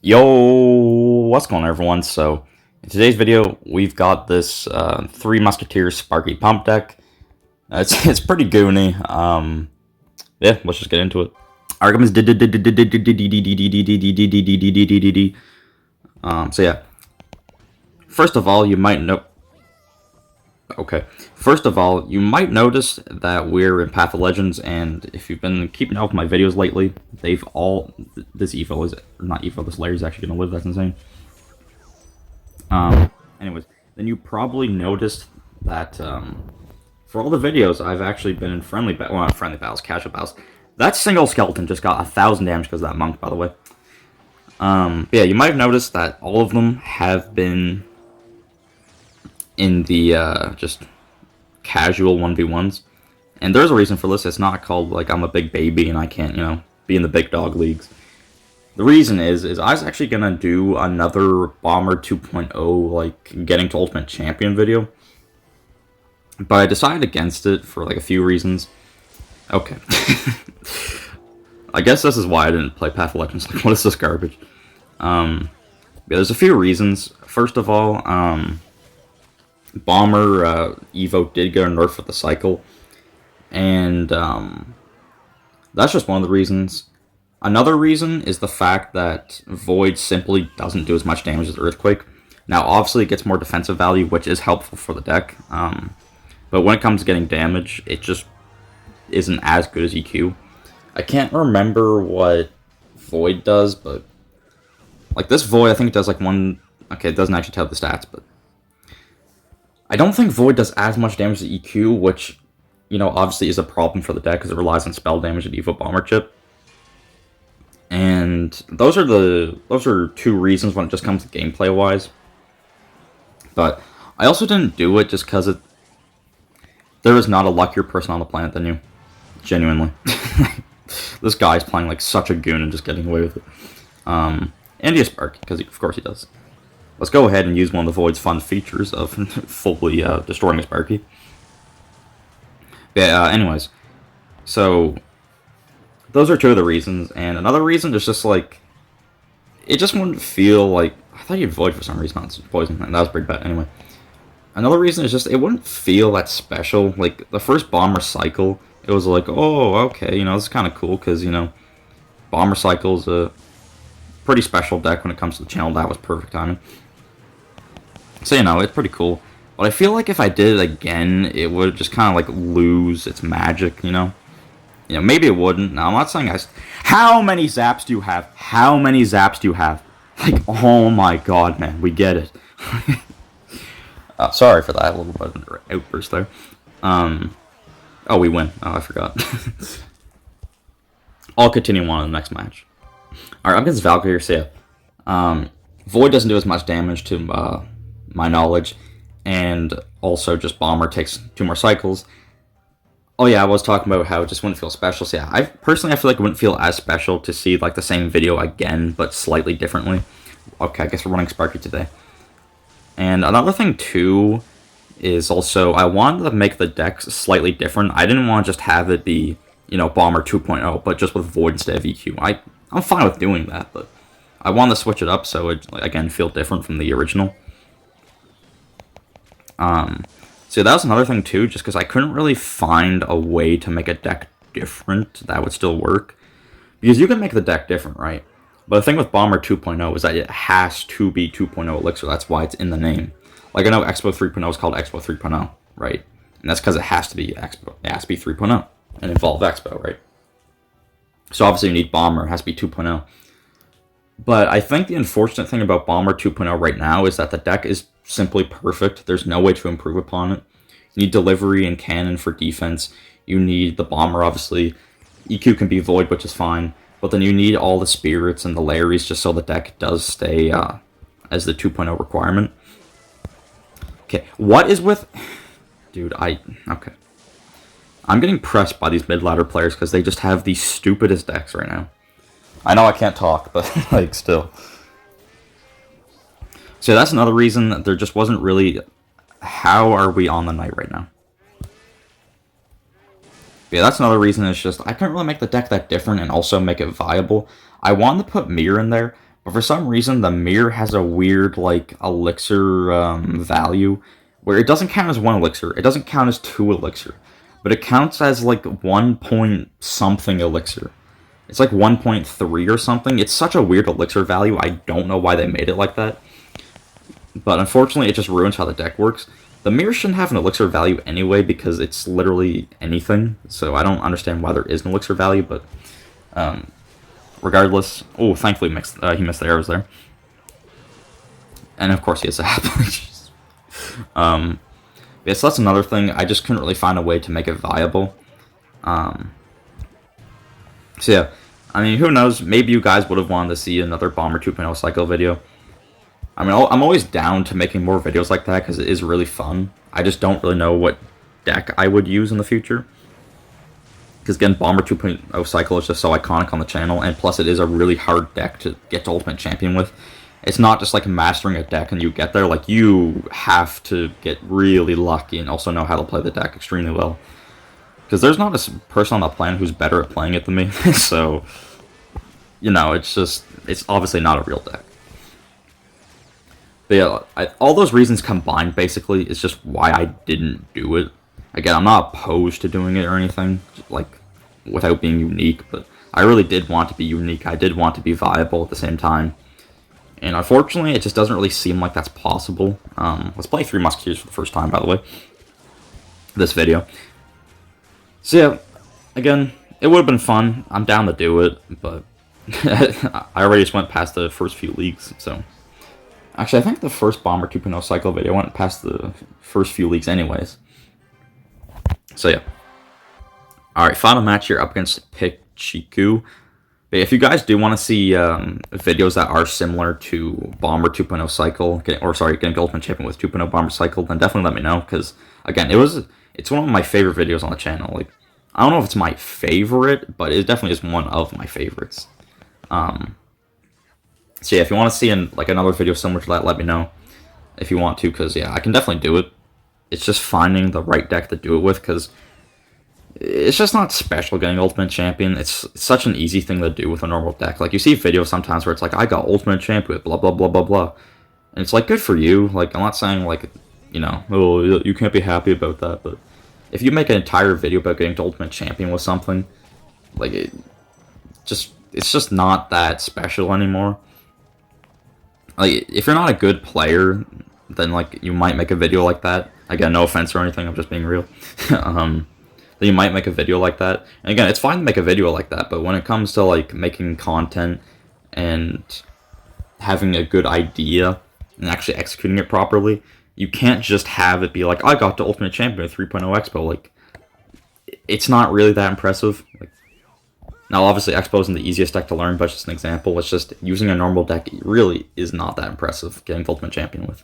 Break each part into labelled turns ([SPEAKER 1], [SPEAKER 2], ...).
[SPEAKER 1] Yo, what's going on, everyone? So, in today's video, we've got this Three Musketeers Sparky Pump deck. It's pretty goony. Yeah, let's just get into it. Arguments. So yeah. First of all, you might know. Okay. First of all, you might notice that we're in Path of Legends, and if you've been keeping up with my videos lately, they've all. This Evo is not Evo. This Larry's actually gonna live. That's insane. Anyways, then you probably noticed that for all the videos, I've actually been in friendly well, not friendly battles, casual battles. That single skeleton just got 1,000 damage because of that monk, by the way. Yeah, you might have noticed that all of them have been in the just casual 1v1s. And there's a reason for this. It's not called, like, I'm a big baby and I can't, be in the big dog leagues. The reason is I was actually going to do another Bomber 2.0, like, getting to Ultimate Champion video. But I decided against it for, like, a few reasons. Okay. I guess this is why I didn't play Path of Legends. Like, what is this garbage? Yeah, there's a few reasons. First of all, Bomber Evo did get a nerf with the cycle. And that's just one of the reasons. Another reason is the fact that Void simply doesn't do as much damage as Earthquake. Now, obviously, it gets more defensive value, which is helpful for the deck. But when it comes to getting damage, it just isn't as good as EQ. I can't remember what Void does, but like this Void, I think it does like one. Okay, it doesn't actually tell the stats, but I don't think Void does as much damage as EQ, which obviously is a problem for the deck because it relies on spell damage and Evo Bomber Chip. And those are two reasons when it just comes to gameplay wise. But I also didn't do it just because there is not a luckier person on the planet than you. Genuinely. This guy's playing like such a goon and just getting away with it. And he has Spark, because of course he does. Let's go ahead and use one of the Void's fun features of fully destroying a Sparky. Yeah, anyways. So those are two of the reasons, and another reason is just like it just wouldn't feel like I thought you'd Void for some reason, not Poison, and that was pretty bad anyway. Another reason is just it wouldn't feel that special. Like the first Bomber cycle, it was like, oh, okay, this is kind of cool because Bomber cycle is a pretty special deck when it comes to the channel. That was perfect timing. So it's pretty cool. But I feel like if I did it again, it would just kind of like lose its magic, maybe it wouldn't. Now, I'm not saying How many zaps do you have? How many zaps do you have? Like, oh my god, man, we get it. Sorry for that, a little bit of an outburst there. Oh, we win. Oh, I forgot. I'll continue on in the next match. Alright, I'm against Valkyrie, so yeah. Void doesn't do as much damage to my knowledge, and also just Bomber takes 2 more cycles. Oh yeah, I was talking about how it just wouldn't feel special. So yeah, I feel like it wouldn't feel as special to see like the same video again, but slightly differently. Okay, I guess we're running Sparky today. And another thing too is also I wanted to make the decks slightly different. I didn't want to just have it be Bomber 2.0, but just with Void instead of EQ. I'm fine with doing that, but I wanted to switch it up so it again feel different from the original. So that was another thing too, just because I couldn't really find a way to make a deck different that would still work. Because you can make the deck different, right? But the thing with Bomber 2.0 is that it has to be 2.0 Elixir. That's why it's in the name. Like I know Expo 3.0 is called Expo 3.0, right? And that's because it has to be Expo. It has to be 3.0 and involve Expo, right? So obviously you need Bomber. It has to be 2.0. But I think the unfortunate thing about Bomber 2.0 right now is that the deck is simply perfect. There's no way to improve upon it. You need delivery and cannon for defense. You need the Bomber, obviously. EQ can be Void, which is fine. But then you need all the spirits and the Larrys just so the deck does stay as the 2.0 requirement. Okay, what is with... Dude, okay. I'm getting pressed by these mid-ladder players because they just have the stupidest decks right now. I know I can't talk, but like still. So that's another reason that there just wasn't really... How are we on the night right now? Yeah, that's another reason. It's just I couldn't really make the deck that different and also make it viable. I wanted to put Mirror in there, But for some reason, the mirror has a weird, like, elixir value, where it doesn't count as 1 elixir, it doesn't count as 2 elixir, but it counts as, like, 1 point something elixir. It's like 1.3 or something. It's such a weird elixir value, I don't know why they made it like that. But unfortunately, it just ruins how the deck works. The mirror shouldn't have an elixir value anyway, because it's literally anything, so I don't understand why there is an elixir value, but regardless. Oh, thankfully he missed the arrows there. And of course he has a half. Yeah, so that's another thing. I just couldn't really find a way to make it viable. So yeah, I mean, who knows? Maybe you guys would have wanted to see another Bomber 2.0 cycle video. I mean, I'm always down to making more videos like that because it is really fun. I just don't really know what deck I would use in the future. Because again, Bomber 2.0 cycle is just so iconic on the channel, and plus it is a really hard deck to get to Ultimate Champion with. It's not just like mastering a deck and you get there, like you have to get really lucky and also know how to play the deck extremely well. Because there's not a person on the planet who's better at playing it than me, so, you know, it's obviously not a real deck. But yeah, all those reasons combined, basically, is just why I didn't do it. Again, I'm not opposed to doing it or anything, like, without being unique, but I really did want to be unique. I did want to be viable at the same time. And unfortunately, it just doesn't really seem like that's possible. Let's play Three Musketeers for the first time, by the way. This video. So yeah, again, it would have been fun. I'm down to do it, but I already just went past the first few leagues, so... Actually, I think the first Bomber 2.0 cycle video went past the first few leagues anyways. So yeah. Alright, final match here up against Pichiku. But if you guys do want to see videos that are similar to Bomber 2.0 cycle, getting Ultimate Champion with 2.0 Bomber cycle, then definitely let me know, because, again, it's one of my favorite videos on the channel. Like, I don't know if it's my favorite, but it definitely is one of my favorites. So yeah, if you want to see another video similar to that, let me know if you want to, because yeah, I can definitely do it. It's just finding the right deck to do it with, because it's just not special getting Ultimate Champion. It's such an easy thing to do with a normal deck. Like, you see videos sometimes where it's like, I got Ultimate Champion with blah, blah, blah, blah, blah. And it's like, good for you. Like, I'm not saying, like, you know, oh, you can't be happy about that, but if you make an entire video about getting to Ultimate Champion with something, like, it's just not that special anymore. Like, if you're not a good player, then, like, you might make a video like that. Again, no offense or anything, I'm just being real. Then you might make a video like that. And again, it's fine to make a video like that, but when it comes to, like, making content and having a good idea and actually executing it properly, you can't just have it be like, I got to Ultimate Champion with 3.0 Expo. Like, it's not really that impressive. Like, now, obviously, Expo isn't the easiest deck to learn, but just an example. It's just using a normal deck really is not that impressive, getting Ultimate Champion with.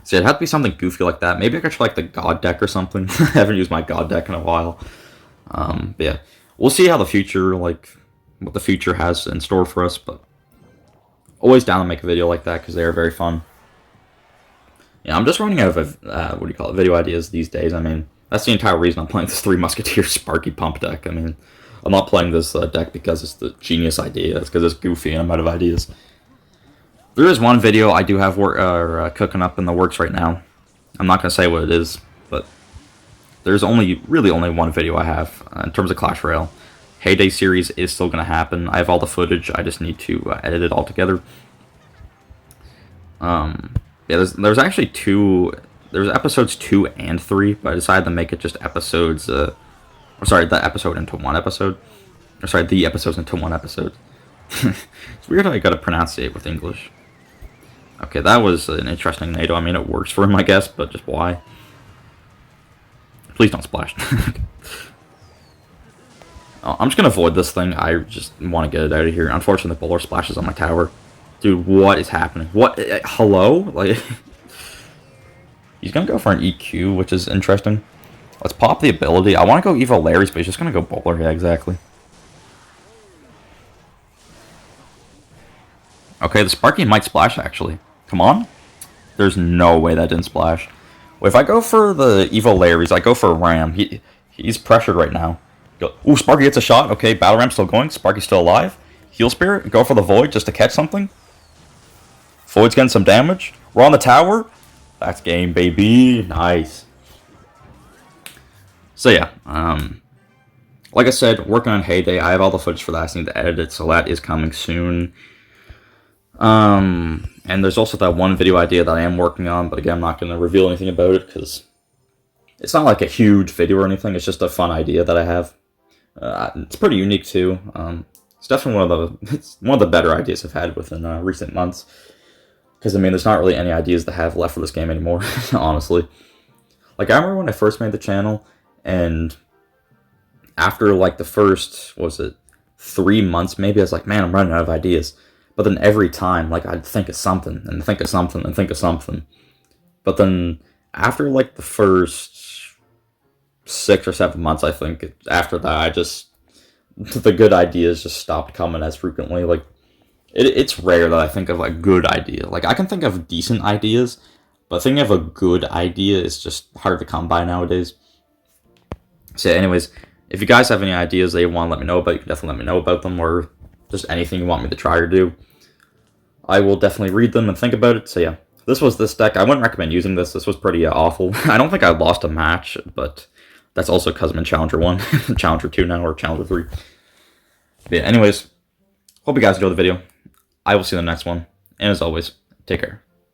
[SPEAKER 1] So it'd have to be something goofy like that. Maybe I could try like the God deck or something. I haven't used my God deck in a while. But yeah, we'll see how the future, like, what the future has in store for us. But always down to make a video like that because they are very fun. Yeah, I'm just running out of video ideas these days. I mean, that's the entire reason I'm playing this Three Musketeers Sparky Pump deck. I mean, I'm not playing this deck because it's the genius idea. It's because it's goofy and I'm out of ideas. There is one video I do have cooking up in the works right now. I'm not going to say what it is, but there's really only one video I have in terms of Clash Royale. Heyday series is still going to happen. I have all the footage. I just need to edit it all together. Yeah, there's actually there's episodes 2 and 3, but I decided to make it just episodes, the episode into one episode. The episodes into one episode. It's weird how I gotta pronunciate with English. Okay, that was an interesting NATO. I mean, it works for him, I guess, but just why? Please don't splash. Oh, I'm just gonna avoid this thing. I just want to get it out of here. Unfortunately, the bowler splashes on my tower. Dude, what is happening? What? Hello? Like... He's going to go for an EQ, which is interesting. Let's pop the ability. I want to go Evo Larry's, but he's just going to go Bowler. Yeah, exactly. Okay, the Sparky might splash, actually. Come on. There's no way that didn't splash. Well, if I go for the Evo Larry's, I go for a Ram. He's pressured right now. Ooh, Sparky gets a shot. Okay, Battle Ram's still going. Sparky's still alive. Heal Spirit, go for the Void just to catch something. Void's getting some damage. We're on the tower. That's game, baby. Nice. So yeah, like I said, working on Heyday. I have all the footage for that. I just need to edit it, so that is coming soon. And there's also that one video idea that I am working on, but again, I'm not going to reveal anything about it because it's not like a huge video or anything. It's just a fun idea that I have. It's pretty unique too. It's definitely one of the better ideas I've had within recent months. Because I mean, there's not really any ideas to have left for this game anymore, honestly. Like I remember when I first made the channel, and after like the first, what was it, 3 months maybe, I was like, man, I'm running out of ideas. But then every time, like I'd think of something and think of something and think of something. But then after like the first 6 or 7 months, I think after that, the good ideas just stopped coming as frequently. Like it's rare that I think of a good idea. Like I can think of decent ideas, but thinking of a good idea is just hard to come by nowadays. So anyways, if you guys have any ideas that you want to let me know about, you can definitely let me know about them, or just anything you want me to try or do. I will definitely read them and think about it. So yeah, this was this deck. I wouldn't recommend using this. This was pretty awful. I don't think I lost a match, but that's also because I'm in Challenger 1, Challenger 2 now, or Challenger 3. But yeah, anyways, hope you guys enjoyed the video. I will see you in the next one. And as always, take care.